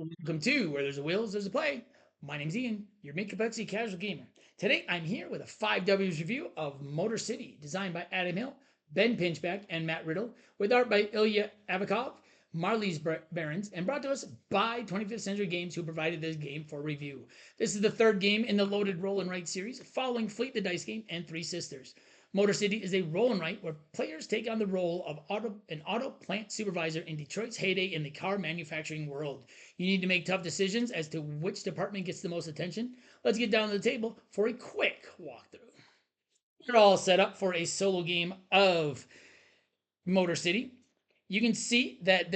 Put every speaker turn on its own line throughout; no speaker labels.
Welcome to Where There's a Wheels, There's a Play. My name's Ian, your Mika Betsy casual gamer. Today I'm here with a 5Ws review of Motor City, designed by Adam Hill, Ben Pinchback, and Matt Riddle, with art by Ilya Avakov, Marlies Barons, and brought to us by 25th Century Games, who provided this game for review. This is the third game in the Loaded Roll and Write series, following Fleet the Dice Game and Three Sisters. Motor City is a roll and write where players take on the role of an auto plant supervisor in Detroit's heyday in the car manufacturing world. You need to make tough decisions as to which department gets the most attention. Let's get down to the table for a quick walkthrough. You're all set up for a solo game of Motor City. You can see that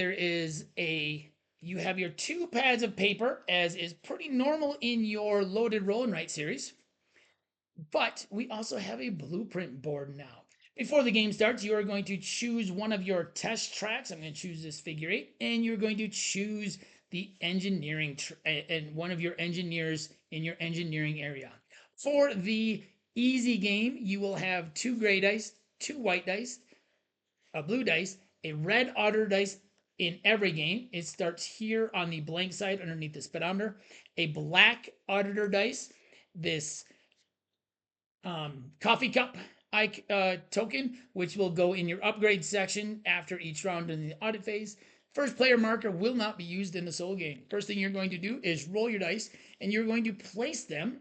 you have your two pads of paper, as is pretty normal in your Loaded Roll and Write series. But we also have a blueprint board now. Before the game starts, you are going to choose one of your test tracks. I'm going to choose this figure 8, and you're going to choose the engineering and one of your engineers in your engineering area. For the easy game, you will have 2 gray dice, 2 white dice, a blue dice, a red auditor dice in every game. It starts here on the blank side underneath the speedometer. A black auditor dice, this coffee cup token, which will go in your upgrade section after each round in the audit phase. First player marker will not be used in the solo game. First thing you're going to do is roll your dice, and you're going to place them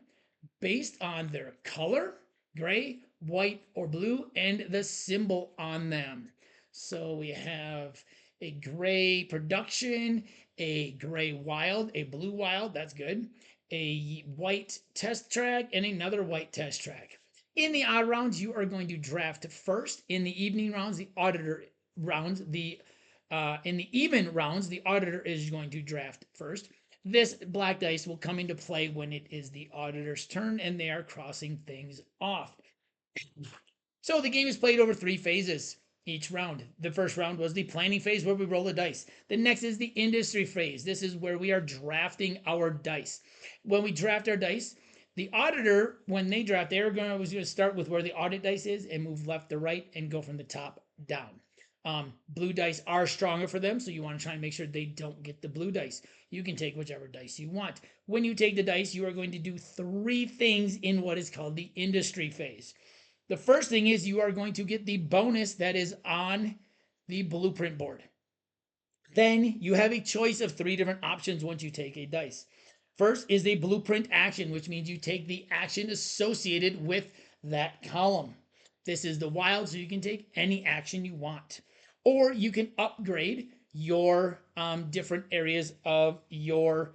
based on their color, gray, white, or blue, and the symbol on them. So we have a gray production, a gray wild, a blue wild, that's good, a white test track, and another white test track. In the odd rounds, you are going to draft first. In the evening rounds, the auditor rounds, in the even rounds, the auditor is going to draft first. This black dice will come into play when it is the auditor's turn and they are crossing things off. So the game is played over 3 phases each round. The first round was the planning phase where we roll the dice. The next is the industry phase. This is where we are drafting our dice. When we draft our dice, the auditor, when they draft, they're going to start with where the audit dice is and move left to right and go from the top down. Blue dice are stronger for them, so you want to try and make sure they don't get the blue dice. You can take whichever dice you want. When you take the dice, you are going to do 3 things in what is called the industry phase. The first thing is you are going to get the bonus that is on the blueprint board. Then you have a choice of 3 different options once you take a dice. First is a blueprint action, which means you take the action associated with that column. This is the wild, so you can take any action you want. Or you can upgrade your different areas of your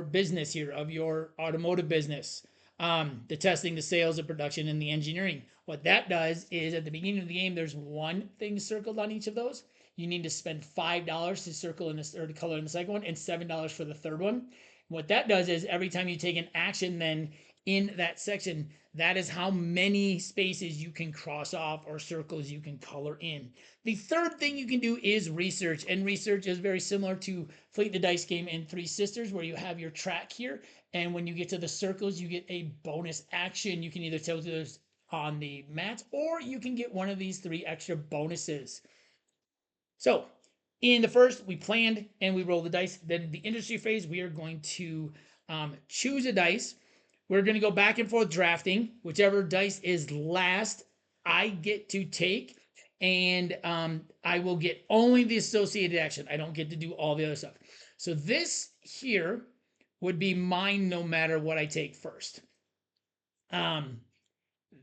business here, of your automotive business. The testing, the sales, the production, and the engineering. What that does is at the beginning of the game, there's 1 thing circled on each of those. You need to spend $5 to circle in this or to color in the second one, and $7 for the third one. What that does is every time you take an action, then in that section, that is how many spaces you can cross off or circles you can color in. The third thing you can do is research, and research is very similar to Fleet the Dice Game and Three Sisters, where you have your track here, and when you get to the circles, you get a bonus action. You can either tell those on the mat, or you can get one of these 3 extra bonuses. So in the first, we planned and we rolled the dice. Then the industry phase, we are going to choose a dice. We're going to go back and forth drafting. Whichever dice is last, I get to take, and I will get only the associated action. I don't get to do all the other stuff. So this here would be mine no matter what I take first.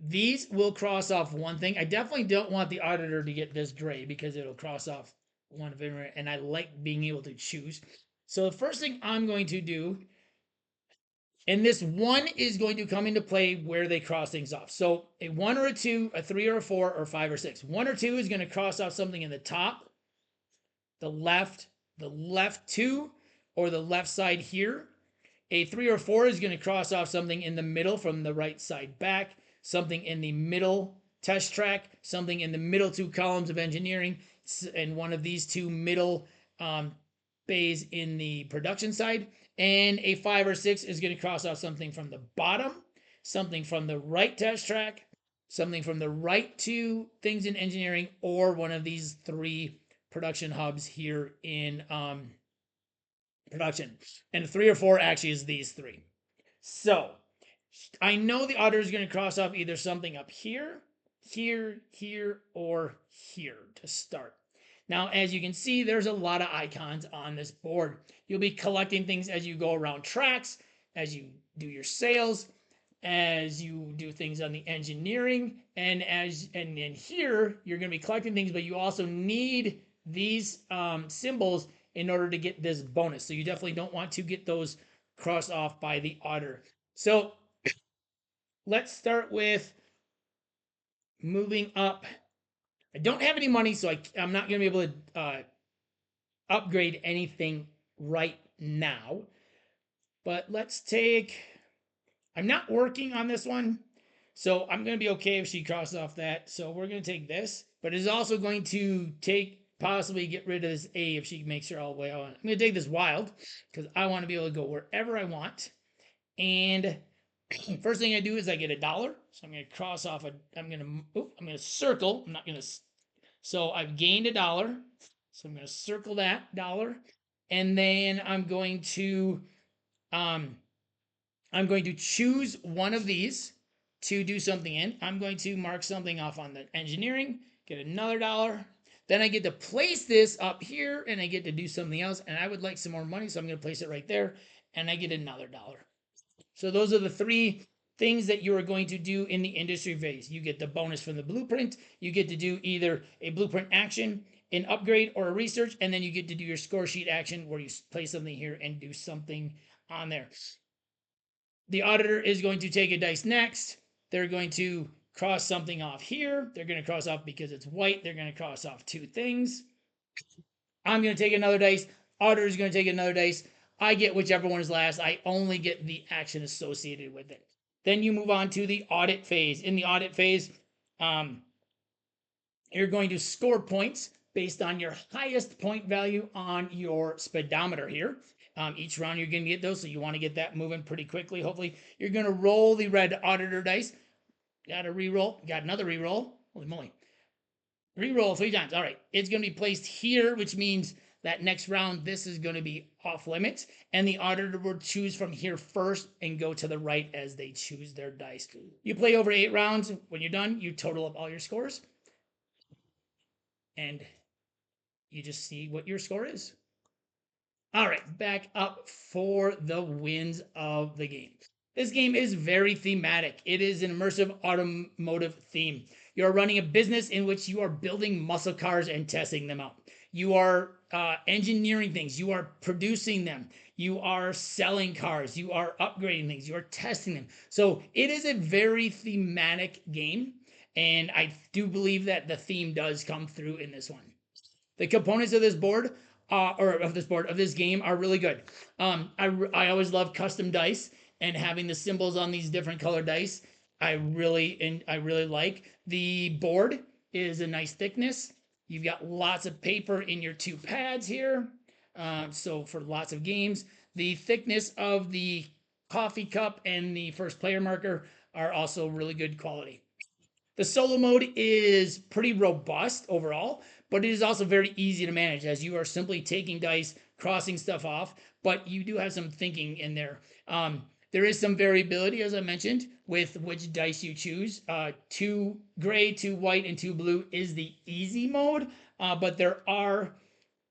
These will cross off 1 thing. I definitely don't want the auditor to get this gray because it'll cross off 1 of them, and I like being able to choose. So the first thing I'm going to do, and this 1 is going to come into play where they cross things off. So a 1 or a 2, a 3 or a 4, or 5 or 6. 1 or 2 is going to cross off something in the top, the left 2, or the left side here. A 3 or 4 is going to cross off something in the middle from the right side back, something in the middle test track, something in the middle 2 columns of engineering, and one of these 2 middle bays in the production side. And a 5 or 6 is going to cross off something from the bottom, something from the right test track, something from the right 2 things in engineering, or one of these 3 production hubs here in production. And the 3 or 4 actually is these 3. So I know the auditor is going to cross off either something up here, here, here, or here to start. Now, as you can see, there's a lot of icons on this board. You'll be collecting things as you go around tracks, as you do your sales, as you do things on the engineering, and then here you're going to be collecting things, but you also need these symbols in order to get this bonus. So you definitely don't want to get those crossed off by the auditor. So let's start with moving up. I don't have any money, so I'm not going to be able to upgrade anything right now. But let's take, I'm not working on this one, so I'm going to be okay if she crosses off that. So we're going to take this, but it's also going to possibly get rid of this A if she makes her all the way out. I'm going to take this wild because I want to be able to go wherever I want. And first thing I do is I get $1. So I'm going to cross off I'm going to circle. I'm not going to, so I've gained $1. So I'm going to circle that $1. And then I'm going to choose one of these to do something in. I'm going to mark something off on the engineering, get another $1. Then I get to place this up here and I get to do something else. And I would like some more money, so I'm going to place it right there and I get another $1. So those are the 3 things that you are going to do in the industry phase. You get the bonus from the blueprint. You get to do either a blueprint action, an upgrade, or a research, and then you get to do your score sheet action where you place something here and do something on there. The auditor is going to take a dice next. They're going to cross something off here. They're going to cross off because it's white. They're going to cross off 2 things. I'm going to take another dice. Auditor is going to take another dice. I get whichever one is last. I only get the action associated with it. Then you move on to the audit phase. In the audit phase, you're going to score points based on your highest point value on your speedometer here. Each round you're going to get those, so you want to get that moving pretty quickly. Hopefully, you're going to roll the red auditor dice. Got a reroll. Got another reroll. Holy moly. Reroll 3 times. All right. It's going to be placed here, which means that next round, this is going to be off limits. And the auditor will choose from here first and go to the right as they choose their dice. You play over 8 rounds. When you're done, you total up all your scores. And you just see what your score is. All right, back up for the wins of the game. This game is very thematic. It is an immersive automotive theme. You're running a business in which you are building muscle cars and testing them out. You are engineering things. You are producing them. You are selling cars. You are upgrading things. You are testing them. So it is a very thematic game. And I do believe that the theme does come through in this one. The components of this board, of this game, are really good. I always love custom dice and having the symbols on these different color dice. I really like. The board is a nice thickness. You've got lots of paper in your 2 pads here. So for lots of games, the thickness of the coffee cup and the first player marker are also really good quality. The solo mode is pretty robust overall, but it is also very easy to manage as you are simply taking dice, crossing stuff off, but you do have some thinking in there. There is some variability, as I mentioned, with which dice you choose. 2 gray, 2 white, and 2 blue is the easy mode, but there are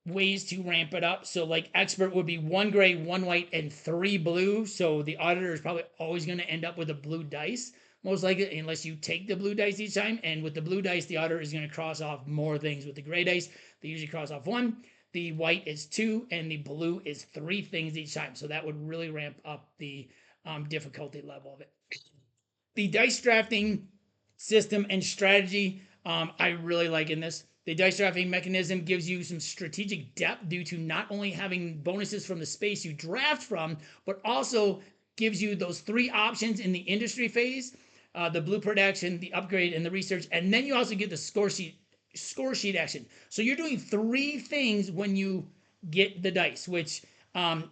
ways to ramp it up. So like expert would be 1 gray, 1 white, and 3 blue. So the auditor is probably always going to end up with a blue dice, most likely, unless you take the blue dice each time. And with the blue dice, the auditor is going to cross off more things. With the gray dice, they usually cross off 1. The white is 2, and the blue is 3 things each time. So that would really ramp up the difficulty level of it. The dice drafting system and strategy, I really like in this. The dice drafting mechanism gives you some strategic depth due to not only having bonuses from the space you draft from, but also gives you those 3 options in the industry phase, the blueprint action, the upgrade, and the research. And then you also get the score sheet action. So you're doing 3 things when you get the dice, which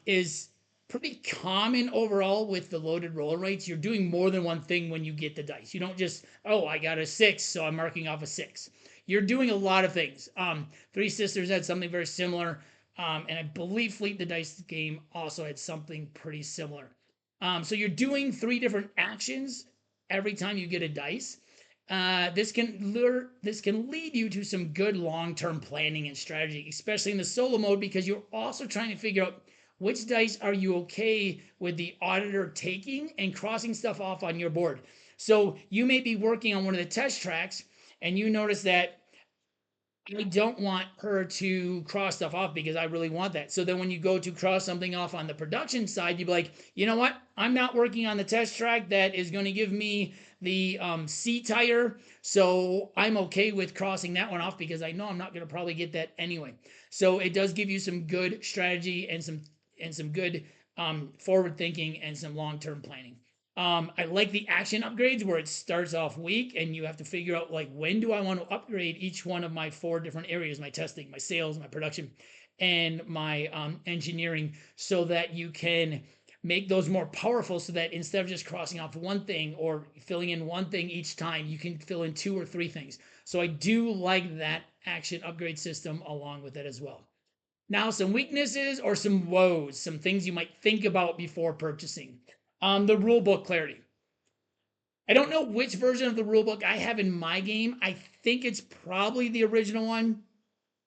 is pretty common overall with the loaded roller rates. You're doing more than 1 thing when you get the dice. You don't just, oh, I got a 6, so I'm marking off a 6. You're doing a lot of things. 3 Sisters had something very similar. And I believe Fleet the Dice game also had something pretty similar. So you're doing 3 different actions every time you get a dice. This can lead you to some good long-term planning and strategy, especially in the solo mode, because you're also trying to figure out which dice are you okay with the auditor taking and crossing stuff off on your board. So you may be working on one of the test tracks and you notice that I don't want her to cross stuff off because I really want that. So then when you go to cross something off on the production side, you'd be like, you know what? I'm not working on the test track that is going to give me the C tire. So I'm okay with crossing that one off because I know I'm not going to probably get that anyway. So it does give you some good strategy and some good forward thinking and some long-term planning. I like the action upgrades where it starts off weak and you have to figure out like when do I want to upgrade each one of my 4 different areas, my testing, my sales, my production, and my engineering, so that you can make those more powerful, so that instead of just crossing off one thing or filling in one thing each time, you can fill in 2 or 3 things. So I do like that action upgrade system along with it as well. Now, some weaknesses or some woes, some things you might think about before purchasing. The rule book clarity. I don't know which version of the rule book I have in my game. I think it's probably the original one,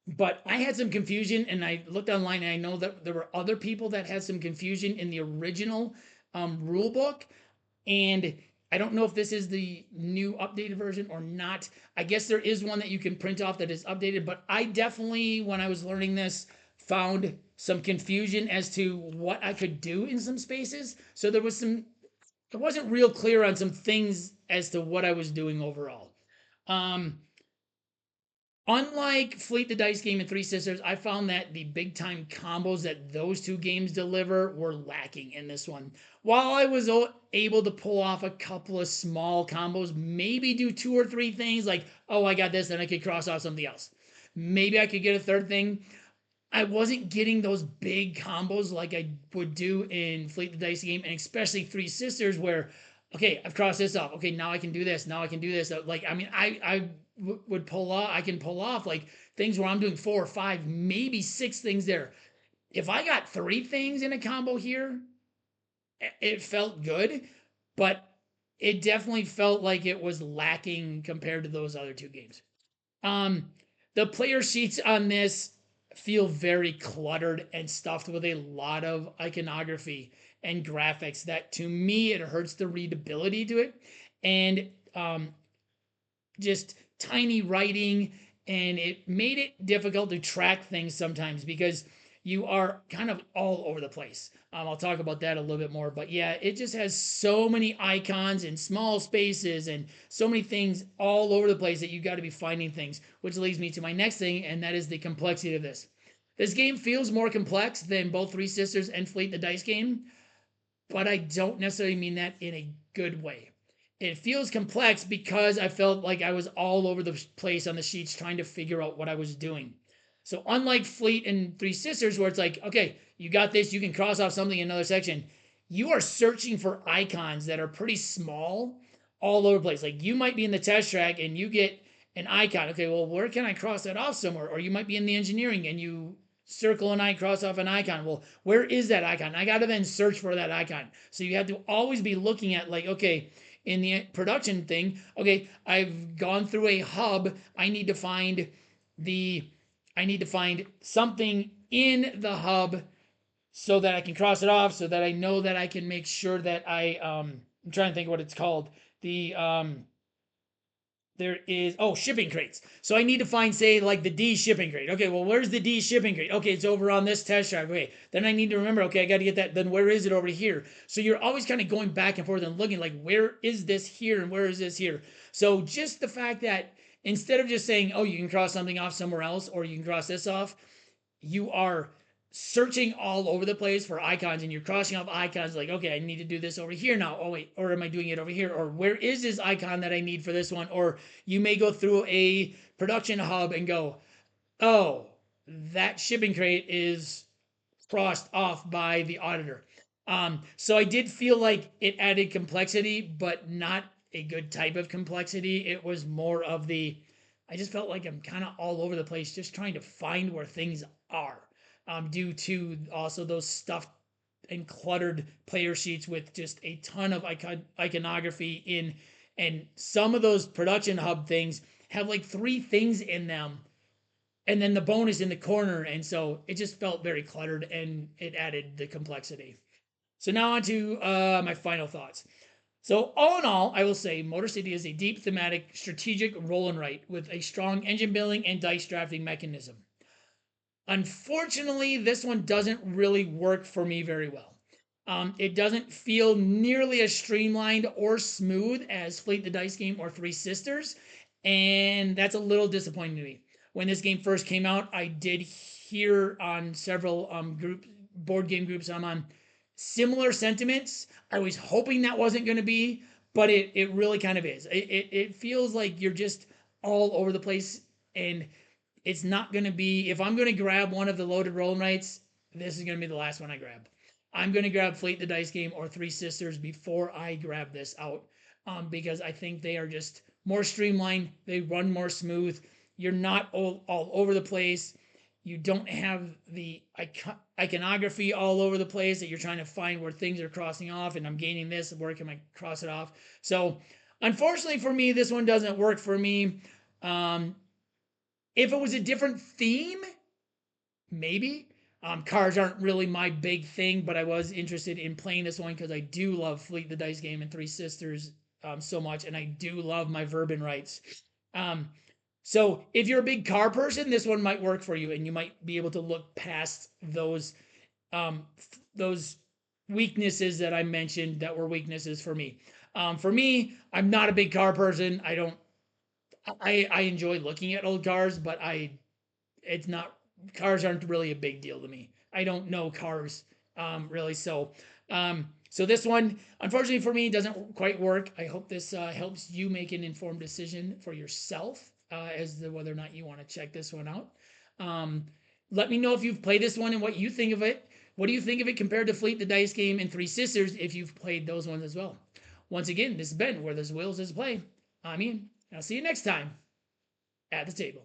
but I had some confusion and I looked online and I know that there were other people that had some confusion in the original rule book. And I don't know if this is the new updated version or not. I guess there is one that you can print off that is updated, but I definitely, when I was learning this, found some confusion as to what I could do in some spaces. So I wasn't real clear on some things as to what I was doing overall. Um, Unlike Fleet the Dice game and Three Sisters, I found that the big time combos that those 2 games deliver were lacking in this one. While I was able to pull off a couple of small combos, maybe do 2 or 3 things like, oh, I got this, then I could cross off something else. Maybe I could get a third thing. I wasn't getting those big combos like I would do in Fleet the Dice game, and especially Three Sisters, where okay, I've crossed this off. Okay, now I can do this. Now I can do this. Like, I mean, would pull off. I can pull off like things where I'm doing 4 or 5, maybe 6 things there. If I got 3 things in a combo here, it felt good, but it definitely felt like it was lacking compared to those other 2 games. Um, the player sheets on this feel very cluttered and stuffed with a lot of iconography and graphics that to me it hurts the readability to it, and just tiny writing, and it made it difficult to track things sometimes because you are kind of all over the place. I'll talk about that a little bit more, but yeah, it just has so many icons and small spaces and so many things all over the place that you got to be finding things, which leads me to my next thing, and that is the complexity of this. This game feels more complex than both Three Sisters and Fleet the Dice game, but I don't necessarily mean that in a good way. It feels complex because I felt like I was all over the place on the sheets trying to figure out what I was doing. So unlike Fleet and Three Sisters, where it's like, okay, you got this, you can cross off something in another section, you are searching for icons that are pretty small all over the place. Like you might be in the test track and you get an icon. Okay, well, where can I cross that off somewhere? Or you might be in the engineering and you circle an icon, cross off an icon. Well, where is that icon? I got to then search for that icon. So you have to always be looking at like, okay, in the production thing, okay, I've gone through a hub. The I need to find something in the hub so that I can cross it off, so that I know that I can make sure that I'm trying to think of what it's called. The there is shipping crates. So I need to find, say, like the D shipping crate. Okay, well, where's the D shipping crate? Okay, it's over on this test drive. Okay, then I need to remember, okay, I got to get that. Then where is it over here? So you're always kind of going back and forth and looking like, where is this here and where is this here? So just the fact that instead of just saying, oh, you can cross something off somewhere else or you can cross this off, you are searching all over the place for icons and you're crossing off icons like, okay, I need to do this over here now. Oh, wait, or am I doing it over here? Or where is this icon that I need for this one? Or you may go through a production hub and go, oh, that shipping crate is crossed off by the auditor. So I did feel like it added complexity, but not a good type of complexity. It was more of I just felt like I'm kind of all over the place, just trying to find where things are. due to also those stuffed and cluttered player sheets with just a ton of iconography in, and some of those production hub things have like 3 things in them, and then the bonus in the corner, and so it just felt very cluttered and it added the complexity. So now on to my final thoughts. So all in all, I will say Motor City is a deep thematic strategic roll and write with a strong engine building and dice drafting mechanism. Unfortunately, this one doesn't really work for me very well. It doesn't feel nearly as streamlined or smooth as Fleet the Dice Game or Three Sisters, and that's a little disappointing to me. When this game first came out, I did hear on several board game groups I'm on similar sentiments. I was hoping that wasn't going to be, but it really kind of is. It feels like you're just all over the place, and it's not going to be, if I'm going to grab one of the loaded roll nights, this is going to be the last one I grab. I'm going to grab Fleet the Dice Game or Three Sisters before I grab this out, because I think they are just more streamlined. They run more smooth. You're not all over the place. You don't have the iconography all over the place that you're trying to find where things are crossing off, and I'm gaining this, where can I cross it off? So unfortunately for me, this one doesn't work for me. If it was a different theme, maybe. Cars aren't really my big thing, but I was interested in playing this one because I do love Fleet the Dice Game and Three Sisters so much, and I do love my Verban rights. So if you're a big car person, this one might work for you, and you might be able to look past those weaknesses that I mentioned that were weaknesses for me. For me, I'm not a big car person. I enjoy looking at old cars, but it's not, cars aren't really a big deal to me. I don't know cars really, so this one, unfortunately for me, doesn't quite work. I hope this helps you make an informed decision for yourself as to whether or not you want to check this one out. Let me know if you've played this one and what you think of it. What do you think of it compared to Fleet the Dice Game and Three Sisters if you've played those ones as well? Once again, this has been Where There's Wheels There's Play. I'm Ian. I'll see you next time at the table.